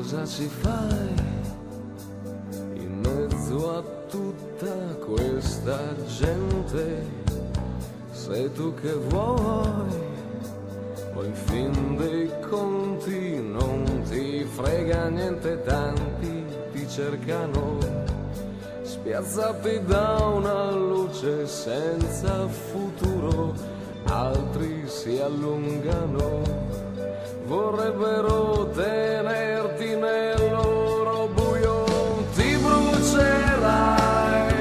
cosa ci fai in mezzo a tutta questa gente? Sei tu che vuoi, o in fin dei conti non ti frega niente, tanti ti cercano, spiazzati da una luce senza futuro, altri si allungano, vorrebbero tenerti nel loro buio. Ti brucerai,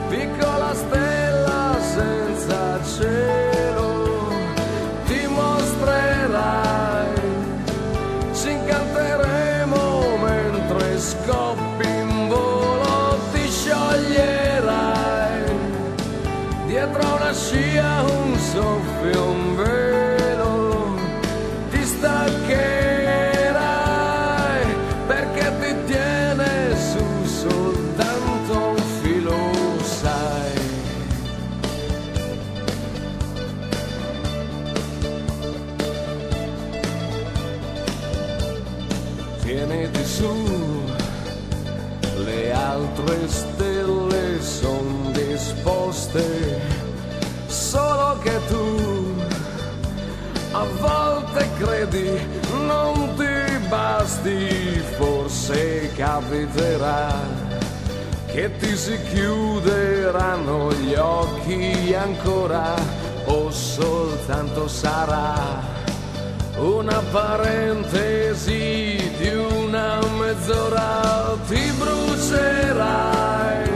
piccola stella senza cielo, ti mostrerai, ci incanteremo mentre scoppi in volo, ti scioglierai, dietro una scia un soffio, un velo, ti staccherai, perché ti tiene su soltanto un filo, sai. Tieniti su, le altre stelle son disposte, solo che tu a volte credi non ti basti, forse capiterà che ti si chiuderanno gli occhi ancora, o soltanto sarà una parentesi di una mezz'ora. Ti brucerai,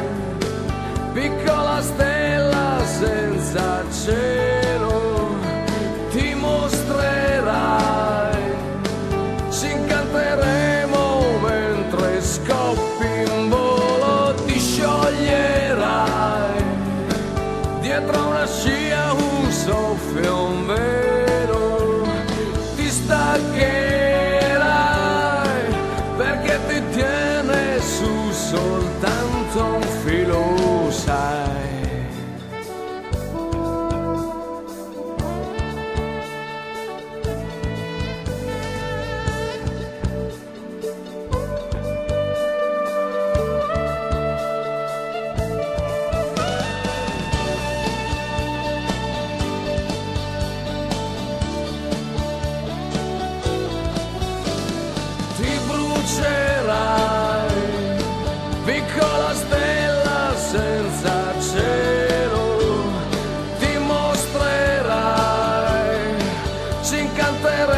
piccola stella senza cielo, ti mostrerai, ci incanteremo mentre scoppi in volo, ti scioglierai, dietro una scia un soffio, un velo, ti staccherai, perché ti tiene su soltanto un filo, sai. Piccola stella senza cielo, ti mostrerai, ci incanterai,